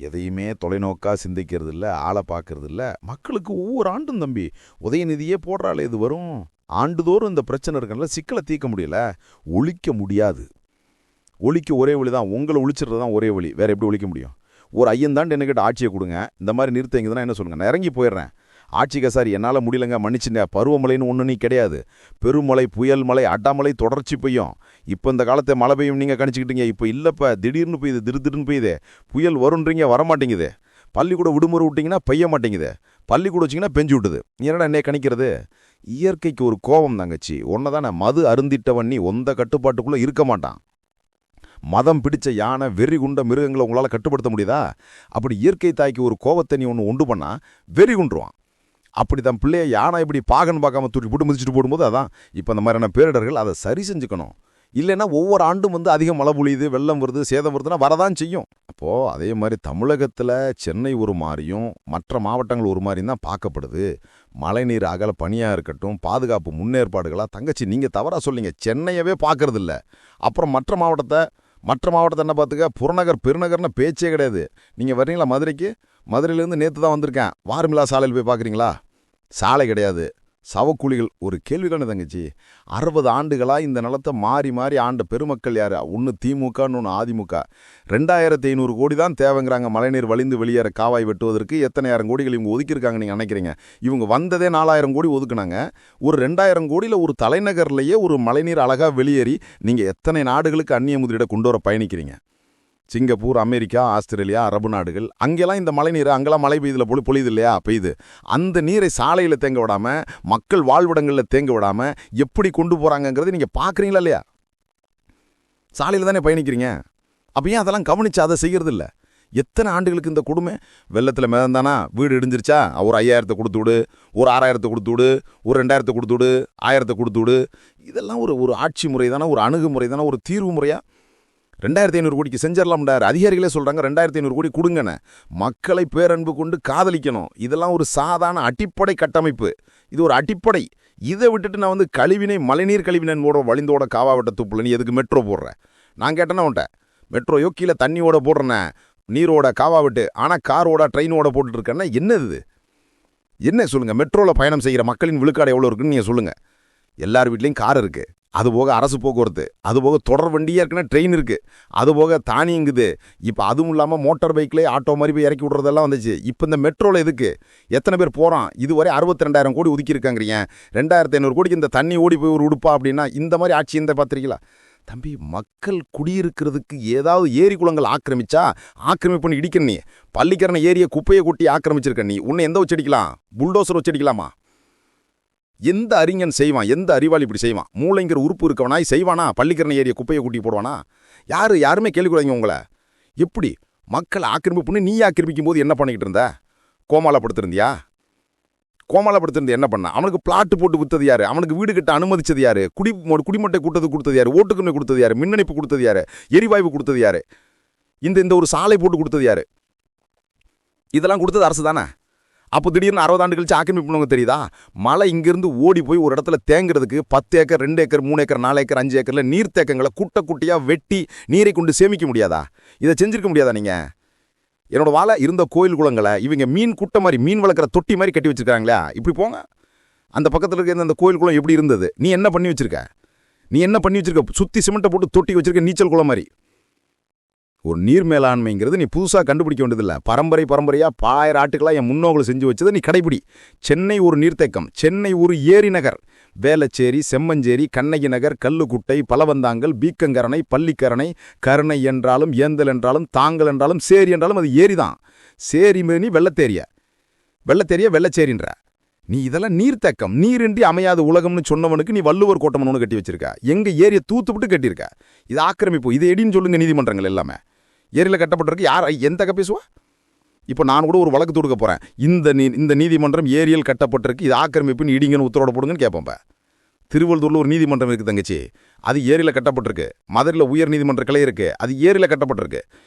எதையுமே தொலைநோக்கா சிந்திக்கிறது இல்ல, ஆள பார்க்கறது இல்ல. மக்களுக்கு ஒவ்வொரு ஆண்டும் தம்பி உதயநிதியே போடுறாளே இது வரும். ஆண்டுதோறும் இந்த பிரச்சனை இருக்கனால சிக்கலை தீர்க்க முடியல. ஒழிக்க முடியாது. ஒழிக்க ஒரே வழி தான், உங்களை ஒழிச்சிடுறது தான் ஒரே வழி. வேற எப்படி ஒழிக்க முடியும்? ஒரு ஐயன்தாண்டு என்ன கேட்ட ஆட்சியை கொடுங்க, இந்த மாதிரி நிறுத்தங்குதுன்னா என்ன சொல்லுங்க? நான் இறங்கி போயிடுறேன். ஆட்சி கசாரி என்னால் முடியலங்க மன்னிச்சுங்க. பருவமழைன்னு ஒன்று நீ கிடையாது. பெருமழை, புயல் மழை, அடாமலை தொடர்ச்சி பெய்யும். இப்போ இந்த காலத்தை மழை பெய்யும் நீங்கள் கணிச்சிக்கிட்டீங்க. இப்போ இல்லைப்பா, திடீர்னு பெய்யுது, திடீர்னு பெய்யுது. புயல் வருன்றீங்க, வரமாட்டேங்குது. பள்ளிக்கூட விடுமுறை விட்டிங்கன்னா பெய்ய மாட்டேங்குது. பள்ளிக்கூட வச்சிங்கன்னா பெஞ்சு விட்டுது. என்னடா என்ன கணிக்கிறது? இயற்கைக்கு ஒரு கோபம் தங்கச்சி. ஒன்று தானே, மது அருந்திட்டவன் நீ ஒந்த கட்டுப்பாட்டுக்குள்ளே இருக்க மாட்டான். மதம் பிடிச்ச யானை, வெறி குண்ட மிருகங்களை உங்களால் கட்டுப்படுத்த முடியுதா? அப்படி இயற்கை தாய்க்கு ஒரு கோபத்தை நீ ஒன்று உண்டு பண்ணால் வெறி குண்டுருவான். அப்படி தான் பிள்ளைய யானை இப்படி பாகன்னு பார்க்காம தூக்கி போட்டு மிதிச்சுட்டு போடும்போது அதான் இப்போ அந்த மாதிரியான பேரிடர்கள் அதை சரி செஞ்சுக்கணும். இல்லைன்னா ஒவ்வொரு ஆண்டும் அதிகம் மழை பொழியுது, வெள்ளம் வருது, சேதம் வருதுன்னா வரதான் செய்யும். அப்போது அதே மாதிரி தமிழகத்தில் சென்னை ஒரு மாதிரியும் மற்ற மாவட்டங்கள் ஒரு மாதிரியும் தான் பார்க்கப்படுது. மழைநீர் அகல பணியாக இருக்கட்டும், பாதுகாப்பு முன்னேற்பாடுகளாக தங்கச்சி நீங்கள் தவறாக சொல்லிங்க. சென்னையவே பார்க்கறது இல்லை. அப்புறம் மற்ற மாவட்டத்தை என்ன பார்த்துக்க, புறநகர் பெருநகர்னு பேச்சே கிடையாது. நீங்கள் வர்றீங்களா மதுரைக்கு? மதுரையிலேருந்து நேற்று தான் வந்திருக்கேன். வாரமில்லா சாலையில் போய் பார்க்குறீங்களா? சாலை கிடையாது, சவக்கூலிகள். ஒரு கேள்விக்கான தங்கச்சி, 60 ஆண்டுகளாக இந்த நிலத்தை மாறி மாறி ஆண்ட பெருமக்கள் யார்? ஒன்று திமுகன்னு ஒன்று அதிமுக. 2500 கோடி தான் தேவைங்கிறாங்க மழைநீர் வழிந்து வெளியேற காவாய் வெட்டுவதற்கு. எத்தனை ஆயிரம் கோடிகள் இவங்க ஒதுக்கியிருக்காங்க நீங்கள் நினைக்கிறீங்க? இவங்க வந்ததே 4000 கோடி ஒதுக்குனாங்க. ஒரு 2000 கோடியில் ஒரு தலைநகர்லேயே ஒரு மழைநீர் அழகாக வெளியேறி நீங்கள் எத்தனை நாடுகளுக்கு அந்நிய முதலீடை கொண்டு வர பயணிக்கிறீங்க? சிங்கப்பூர், அமெரிக்கா, ஆஸ்திரேலியா, அரபு நாடுகள். அங்கெல்லாம் இந்த மழை நீர், அங்கெல்லாம் மழை பெய்யுதில் பொழியுது இல்லையா? பெய்யுது. அந்த நீரை சாலையில் தேங்க விடாமல், மக்கள் வாழ்விடங்களில் தேங்க விடாமல் எப்படி கொண்டு போகிறாங்கங்கிறது நீங்கள் பார்க்குறீங்களா இல்லையா? சாலையில் தானே பயணிக்கிறீங்க. அப்போ ஏன் அதெல்லாம் கவனிச்சு அதை செய்கிறது இல்லை? எத்தனை ஆண்டுகளுக்கு இந்த கொடுமை? வெள்ளத்தில் மிதந்தானா வீடு இடிஞ்சிருச்சா, ஒரு 5000 கொடுத்து விடு, ஒரு 6000 கொடுத்து விடு, ஒரு 2000 கொடுத்து விடு, 1000 கொடுத்து விடு. இதெல்லாம் ஒரு ஆட்சி முறை தானே, ஒரு அணுகுமுறை தானே, ஒரு தீர்வு முறையா? 2500 கோடிக்கு செஞ்சிடலாம்டார் அதிகாரிகளே சொல்கிறாங்க. 2500 கோடி கொடுங்கண்ணே. மக்களை பேரன்பு கொண்டு காதலிக்கணும். இதெல்லாம் ஒரு சாதாரண அடிப்படை கட்டமைப்பு. இது ஒரு அடிப்படை. இதை விட்டுட்டு நான் கழிவினை, மழைநீர் கழிவினன் போட வழிந்தோட காவாவட்ட துப்புல நீ எதுக்கு மெட்ரோ போடுறேன்? நான் கேட்டேன்னா உன்ட்ட, மெட்ரோயோ கீழே தண்ணியோட போடுறேன்னே, நீரோட காவாவிட்டு. ஆனால் காரோட ட்ரெயினோட போட்டுருக்கேன்னா என்னது? என்ன சொல்லுங்கள்? மெட்ரோவில் பயணம் செய்கிற மக்களின் விழுக்காடு எவ்வளோ இருக்குன்னு நீங்கள் சொல்லுங்கள். எல்லார் வீட்லேயும் கார் இருக்குது, அதுபோக அரசு போக்குவரத்து, அதுபோக தொடர் வண்டியாக இருக்குன்னா ட்ரெயின் இருக்குது, அதுபோக தானியங்குது. இப்போ அதுவும் இல்லாமல் மோட்டார் பைக்லேயே ஆட்டோ மாதிரி போய் இறக்கி விட்றதெல்லாம் வந்துச்சு. இப்போ இந்த மெட்ரோவில் எதுக்கு எத்தனை பேர் போகிறான்? இதுவரை 62,000 கோடி ஒதுக்கியிருக்காங்கிறீங்க. 2500 கோடிக்கு இந்த தண்ணி ஓடி போய் ஒரு உடுப்பா அப்படின்னா இந்த மாதிரி ஆட்சி இந்த பார்த்துருக்கீங்களா? தம்பி, மக்கள் குடியிருக்கிறதுக்கு ஏதாவது ஏரி குளங்கள் ஆக்கிரமிச்சா ஆக்கிரமிப்புன்னு இடிக்க நீ. பள்ளிக்கரணை ஏரியை குப்பையை கொட்டி ஆக்கிரமிச்சிருக்க நீ. உன்னை எந்த வச்சு அடிக்கலாம்? புல்டோசர் வச்சு அடிக்கலாமா? எந்த அறிஞன் செய்வான்? எந்த அறிவாளி இப்படி செய்வான்? மூளைங்கிற உறுப்பு இருக்கவனாய் செய்வானா? பள்ளிக்கரணை ஏரியை குப்பையை கூட்டி போடுவானா? யாருமே கேள்வி கூடாதீங்க உங்களை. எப்படி மக்கள் ஆக்கிரமிப்புன்னு நீ ஆக்கிரமிக்கும் போது என்ன பண்ணிக்கிட்டு இருந்த? கோமாளப்படுத்திருந்தியா? கோமாளப்படுத்திருந்து என்ன பண்ண? அவனுக்கு பிளாட்டு போட்டு வித்தது யாரு? அவனுக்கு வீடு கட்ட அனுமதிச்சது யாரு? குடிமட்டை கொடுத்தது யாரு? ஓட்டுக்குமை கொடுத்தது யாரு? மின்னணைப்பு கொடுத்தது யாரு? எரிவாயு கொடுத்தது யாரு? இந்த ஒரு சாலை போட்டு கொடுத்தது யாரு? இதெல்லாம் கொடுத்தது அரசு தானே. அப்போ திடீர்னு 60 ஆண்டு கழிச்சு ஆக்கிரமிப்பு பண்ணுவாங்க தெரியுதா? மழை இங்கிருந்து ஓடி போய் ஒரு இடத்துல தேங்கிறதுக்கு 10 ஏக்கர், 2 ஏக்கர், 3 ஏக்கர், 4 ஏக்கர், 5 ஏக்கரில் நீர்த்தேக்கங்களை குட்டியாக வெட்டி நீரை கொண்டு சேமிக்க முடியாதா? இதை செஞ்சிருக்க முடியாதா? நீங்கள் என்னோட வாழை இருந்த கோயில் குளங்களை இவங்க மீன் குட்டை மாதிரி, மீன் வளர்க்குற தொட்டி மாதிரி கட்டி வச்சிருக்காங்களா? இப்படி போங்க. அந்த பக்கத்தில் இருக்க அந்த கோயில் குளம் எப்படி இருந்தது? நீ என்ன பண்ணி வச்சிருக்க? சுற்றி சிமெண்ட்டை போட்டு தொட்டி வச்சிருக்க, நீச்சல் குளம் மாதிரி. ஒரு நீர் மேலாண்மைங்கிறது நீ புதுசாக கண்டுபிடிக்க வேண்டியதில்லை. பரம்பரையாக 1000 ஆட்டுக்களாக என் முன்னோர்கள் செஞ்சு வச்சதை நீ கடைபிடி. சென்னை ஒரு நீர்த்தேக்கம், சென்னை ஒரு ஏரி நகர். வேளச்சேரி, செம்மஞ்சேரி, கண்ணகி நகர், கல்லுக்குட்டை, பலவந்தாங்கல், பீக்கங்கரணை, பள்ளிக்கரணை. கருணை என்றாலும், ஏந்தல் என்றாலும், தாங்கல் என்றாலும், சேரி என்றாலும் அது ஏரி தான். சேரி நீ வெள்ளச்சேரின்ற. நீ இதெல்லாம் நீர்த்தேக்கம். நீரின்றி அமையாது உலகம்னு சொன்னவனுக்கு நீ வள்ளுவர் கோட்டம் ஒன்று கட்டி வச்சிருக்க. எங்க ஏரியை தூத்துப்பட்டு கட்டியிருக்க. இது ஆக்கிரமிப்பு. இது எடின்னு சொல்லுங்க நீதிமன்றங்கள் எல்லாமே. ஏரியில் கட்டப்பட்டிருக்கு. யார் எந்த பேசுவா? இப்போ நான் கூட ஒரு வழக்கு தொடுக்க போகிறேன். இந்த நீதிமன்றம் ஏரியில் கட்டப்பட்டிருக்கு, இது ஆக்கிரமிப்புன்னு இடிங்கன்னு உத்தரவோட போடுங்கன்னு கேட்பேன். திருவள்ளூரில் ஒரு நீதிமன்றம் இருக்குது தங்கச்சி, அது ஏரியில் கட்டப்பட்டிருக்கு. மதுரையில் உயர் நீதிமன்ற கிளை இருக்குது, அது ஏரியில் கட்டப்பட்டிருக்கு.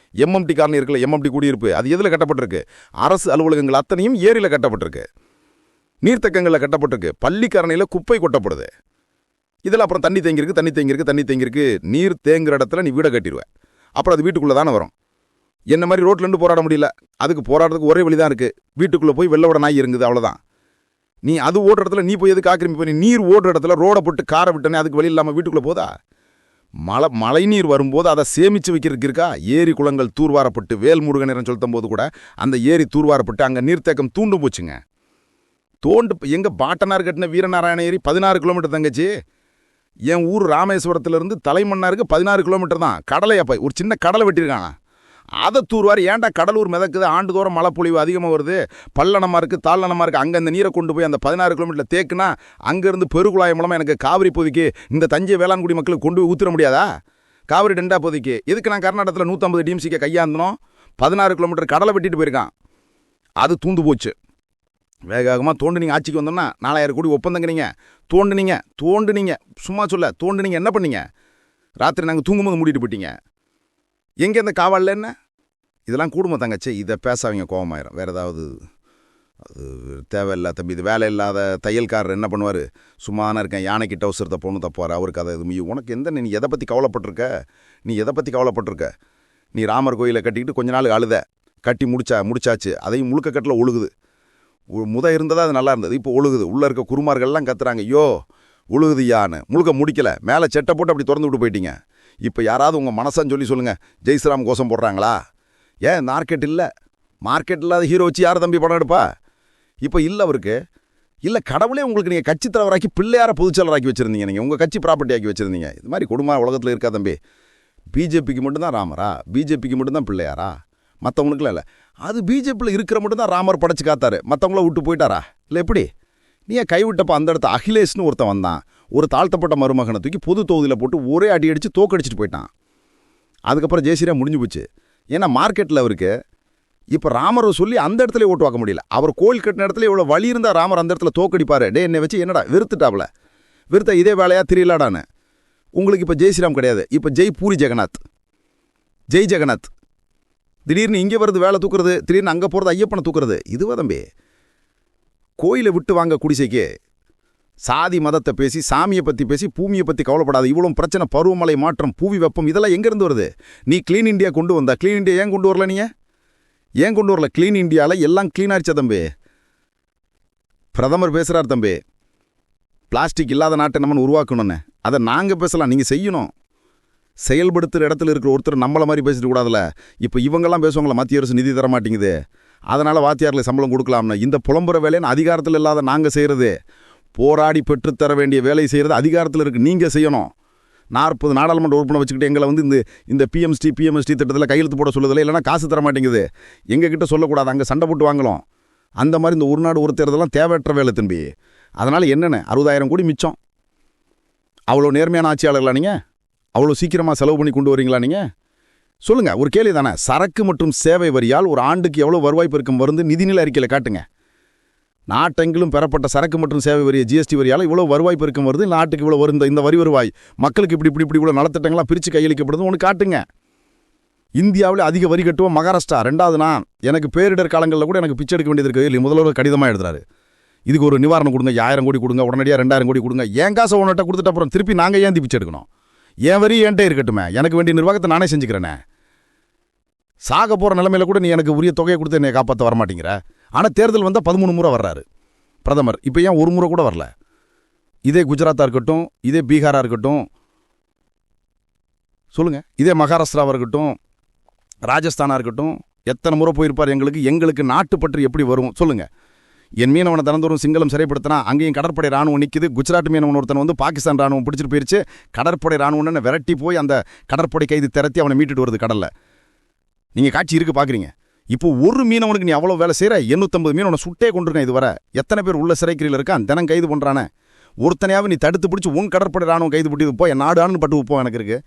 எம்எம்டி காலனி இருக்குல்ல, எம்எம்டி குடியிருப்பு, அது எதில் கட்டப்பட்டிருக்கு? அரசு அலுவலகங்கள் அத்தனையும் ஏரியில் கட்டப்பட்டிருக்கு, நீர்த்தக்கங்களில் கட்டப்பட்டிருக்கு. பள்ளிக்கரணையில் குப்பை கொட்டப்படுது. இதில் அப்புறம் தண்ணி தேங்கியிருக்கு. நீர் தேங்குற இடத்துல நீ வீடை கட்டிடுவேன். அப்புறம் அது வீட்டுக்குள்ளே தானே வரும். என்ன மாதிரி ரோட்ல இருந்து போராட முடியல. அதுக்கு போராடுறதுக்கு ஒரே வழிதான் இருக்கு, வீட்டுக்குள்ள போய் வெள்ளோட நாய் இருங்குது, அவ்வளவுதான். நீ அது ஓடுற இடத்துல நீ போய் எதுக்கு ஆக்கிரமிப்பு பண்ணி? நீர் ஓடுற இடத்துல ரோட போட்டு காரை விட்டனே, அதுக்கு வழி இல்லாமல் வீட்டுக்குள்ள போதா? மழை நீர் வரும்போது அதை சேமித்து வைக்கிறதுக்கு இருக்கா? ஏரி குளங்கள் தூர்வாரப்பட்டு, வேல்முருகன் சொல்லும் போது கூட அந்த ஏரி தூர்வாரப்பட்டு அங்கே நீர்த்தேக்கம் தூண்டு போச்சுங்க. எங்கள் பாட்டனார் கட்டின வீரநாராயண ஏரி 16 கிலோமீட்டர் தங்கச்சி. என் ஊர் ராமேஸ்வரத்துலேருந்து தலைமன்னாருக்கு 16 கிலோமீட்டர் தான். கடலையா போய் ஒரு சின்ன கடலை வெட்டியிருக்காங்க, அதை தூர்வாரி. ஏன்டா கடலூர் மிதக்குது, ஆண்டுதோறும் மழை பொழிவு அதிகமாக வருது, பள்ளனமாக இருக்குது, தாழ்லனமாக இருக்குது, அங்கே அந்த நீரை கொண்டு போய் அந்த 16 கிலோமீட்டரில் தேக்குனா அங்கேருந்து பெருகுழாய் மூலமாக எனக்கு காவிரி பொதிக்கு இந்த தஞ்சை வேளாண்குடி மக்களுக்கு கொண்டு போய் ஊற்றிட முடியாதா? காவிரி டெண்டா பொதிக்கு எதுக்கு நான் கர்நாடகத்தில் 150 டிஎம்சிக்கு கையாந்தனோம்? 16 கிலோமீட்டர் கடலை வெட்டிட்டு போயிருக்கான், அது தூந்து போச்சு. வேகமாக தோண்டுனீங்க, ஆட்சிக்கு வந்தோம்னா 4000 கோடி ஒப்பந்தங்கிறீங்க. தோண்டுனீங்க சும்மா சொல்ல, தோண்டுனீங்க. என்ன பண்ணீங்க? ராத்திரி நாங்கள் தூங்கும்போது மூடிட்டு போயிட்டீங்க. எங்கே இந்த காவலில் என்ன? இதெல்லாம் குடும்பம் தங்கச்சி, இதை பேச அவங்க கோபமாயிரும். வேறு ஏதாவது அது தேவையில்லை தம்பி. இது வேலை இல்லாத தையல்காரர் என்ன பண்ணுவார்? சும்மானா இருக்கேன், யானைக்கு டவுசரத்தை பொண்ணு தப்பார், அவருக்கு அதை இது. உனக்கு நீ எதை பற்றி கவலைப்பட்டிருக்க? நீ ராமர் கோயிலை கட்டிக்கிட்டு கொஞ்ச நாள் அழுத, கட்டி முடிச்சாச்சு, அதையும் முழுக்க கட்டில் ஒழுகுது. இருந்ததா அது நல்லா இருந்தது, இப்போ ஒழுகுது. உள்ளே இருக்க குருமார்கள்லாம் கத்துறாங்க, ஐயோ ஒழுகுது யான்னு. முழுக்க முடிக்கலை, மேலே செட்டை போட்டு அப்படி திறந்து விட்டு போயிட்டீங்க. இப்போ யாராவது உங்கள் மனசான்னு சொல்லி சொல்லுங்கள், ஜெய்ஸ்ராம் கோஷம் போடுறாங்களா? ஏன் மார்க்கெட் இல்லாத ஹீரோ வச்சு யார் தம்பி படம் எடுப்பா? இப்போ இல்லை அவருக்கு. இல்லை, கடவுளே உங்களுக்கு நீங்கள் கட்சி தலைவராக்கி பிள்ளையார பொதுச்செயலராக்கி வச்சுருந்தீங்க, நீங்கள் உங்கள் கட்சி ப்ராப்பர்ட்டி ஆக்கி வச்சுருந்தீங்க. இது மாதிரி குடும்ப உலகத்தில் இருக்கா தம்பி? பிஜேபிக்கு மட்டும்தான் ராமரா? பிஜேபிக்கு மட்டும்தான் பிள்ளையாரா? மற்றவங்களுக்குலாம் இல்லை. அது பிஜேபியில் இருக்கிற மட்டும்தான் ராமர் படைச்சு காத்தாரு, மற்றவங்கள விட்டு போயிட்டாரா? இல்லை எப்படி? நீ கைவிட்டப்போ அந்த இடத்த அகிலேஷ்னு ஒருத்தன் வந்தான், ஒரு தாழ்த்தப்பட்ட மருமகனை தூக்கி பொது தொகுதியில் போட்டு ஒரே அடி அடித்து தோக்கடிச்சிட்டு போயிட்டான். அதுக்கப்புறம் ஜெயஸ்ரீராம் முடிஞ்சு போச்சு. ஏன்னா மார்க்கெட்டில் அவருக்கு இப்போ ராமரை சொல்லி அந்த இடத்துல ஓட்டு வாக்க முடியல. அவர் கோயில் கட்டின இடத்துல இவ்வளோ வழி இருந்தால் ராமர் அந்த இடத்துல தோக்கடிப்பார். என்னை வச்சு என்னடா வெறுத்துட்டாப்ல, வெறுத்தா இதே வேலையாக திரியலாடான்னு. உங்களுக்கு இப்போ ஜெய்ஸ்ரீராம் கிடையாது, இப்போ பூரி ஜெகநாத், ஜெய் ஜெகநாத். திடீர்னு இங்கே வருது வேலை தூக்குறது, திடீர்னு அங்கே போகிறது ஐயப்பனை தூக்குறது. இதுவா தம்பி? கோயிலை விட்டு வாங்க குடிசைக்கு. சாதி மதத்தை பேசி, சாமியை பற்றி பேசி, பூமியை பற்றி கவலைப்படாது. இவ்வளோ பிரச்சனை, பருவமழை மாற்றம், புவி வெப்பம், இதெல்லாம் எங்கேருந்து வருது? நீ க்ளீன் இண்டியா கொண்டு வந்தா, க்ளீன் இண்டியா ஏன் கொண்டு வரல? ஏன் கொண்டு வரல? க்ளீன் இண்டியாவில் எல்லாம் க்ளீனாகிடுச்சா தம்பி? பிரதமர் பேசுகிறார் தம்பி, பிளாஸ்டிக் இல்லாத நாட்டை நம்ம உருவாக்கணும்னு. அதை நாங்கள் பேசலாம், நீங்கள் செய்யணும். செயல்படுத்துகிற இடத்துல இருக்கிற ஒருத்தர் நம்மளை மாதிரி பேசிட்டு கூடாதுல. இப்போ இவங்கெல்லாம் பேசுவாங்களா, மத்திய அரசு நிதி தர மாட்டேங்குது, அதனால் வாத்தியாரில் சம்பளம் கொடுக்கலாம்னு. இந்த புலம்புற வேலைன்னு அதிகாரத்தில் இல்லாத நாங்கள் செய்கிறது. போராடி பெற்றுத்தர வேண்டிய வேலை செய்கிறது அதிகாரத்தில் இருக்குது, நீங்கள் செய்யணும். 40 நாடாளுமன்ற உறுப்பினர் வச்சுக்கிட்டு எங்களை இந்த பிஎம்எஸ்டி திட்டத்தில் கையெழுத்து போட சொல்லுதில்லை, இல்லைனா காசு தர மாட்டேங்குது. எங்ககிட்ட சொல்லக்கூடாது, அங்கே சண்டை போட்டு வாங்கலாம். அந்த மாதிரி இந்த ஒரு நாடு ஒரு தேர்தலாம் தேவையற்ற வேலை தம்பி. அதனால் என்னென்ன 60,000 கோடி மிச்சம். அவ்வளோ நேர்மையான ஆட்சியாளர்களா நீங்கள்? அவ்வளோ சீக்கிரமாக செலவு பண்ணி கொண்டு வரீங்களா நீங்கள்? சொல்லுங்கள், ஒரு கேள்வி தானே. சரக்கு மற்றும் சேவை வரியால் ஒரு ஆண்டுக்கு எவ்வளோ வருவாய் பெருக்கம் வருது நிதிநிலை அறிக்கையில் காட்டுங்க. நாட்டெங்கிலும் பெறப்பட்ட சரக்கு மற்றும் சேவை வரி ஜிஎஸ்டி வரியால் இவ்வளோ வருவாய் பெருக்கம் வருது, நாட்டுக்கு இவ்வளோ வரும் இந்த வரி வருவாய், மக்களுக்கு இப்படி இவ்வளோ நலத்திட்டங்களாம் பிரித்து கையளிக்கப்படுது ஒன்று காட்டுங்க. இந்தியாவில் அதிக வரி கட்டுவோம் மகாராஷ்டிரா. 2வது நான் எனக்கு பேரிடர் காலங்களில் கூட எனக்கு பிச்சை எடுக்க வேண்டியது இருக்குது. இல்லை, முதல்வர் கடிதமாக எழுதுறாரு, இதுக்கு ஒரு நிவாரணம் கொடுங்க, 1000 கோடி கொடுங்க, உடனடியாக 2000 கோடி கொடுங்க. ஏன் காசை ஒன்றுட்ட கொடுத்துட்டு அப்புறம் திருப்பி நாங்கள் ஏன் பிச்சை எடுக்கணும்? என் வரி என்கிட்ட இருக்கட்டுமே, எனக்கு வேண்டிய நிர்வாகத்தை நானே செஞ்சுக்கிறேனே. சாக போகிற நிலைமையில கூட நீ எனக்கு உரிய தொகையை கொடுத்து என்னை காப்பாற்ற வரமாட்டேங்கிற. ஆனால் தேர்தல் வந்தால் 13 முறை வர்றாரு பிரதமர், இப்போ ஏன் ஒரு முறை கூட வரல? இதே குஜராத்தாக இருக்கட்டும், இதே பீகாராக இருக்கட்டும், சொல்லுங்கள், இதே மகாராஷ்டிராவாக இருக்கட்டும், ராஜஸ்தானாக இருக்கட்டும், எத்தனை முறை போயிருப்பார்? எங்களுக்கு நாட்டுப்பற்று எப்படி வரும் சொல்லுங்கள். என் மீனவனை தினந்தோறும் சிங்களம் சிறைப்படுத்தினா அங்கேயும் கடற்படை ராணுவம் நிற்குது. குஜராத் மீனவன் ஒருத்தன் பாகிஸ்தான் ராணுவம் பிடிச்சிட்டு போயிடுச்சு. கடற்படை ராணுவம்னு விரட்டி போய் அந்த கடற்படை கைது திரத்தி அவனை மீட்டுட்டு வருது கடலில். நீங்கள் காட்சி இருக்கு பார்க்குறீங்க. இப்போ ஒரு மீனவனுக்கு நீ அவ்வளோ வேலை செய்கிற, 850 மீனவனை சுட்டே கொண்டிருக்கேன். இது வர எத்தனை பேர் உள்ள சிறைக்கிரியில் இருக்கான், தினம் கைது பண்ணுறானே. ஒருத்தனையாவது நீ தடுத்து பிடிச்சி உன் கடற்படை ராணுவம் கைது பிடிச்சி போ, என் நாடு ஆணுன்னு பட்டு போ எனக்கு இருக்கு.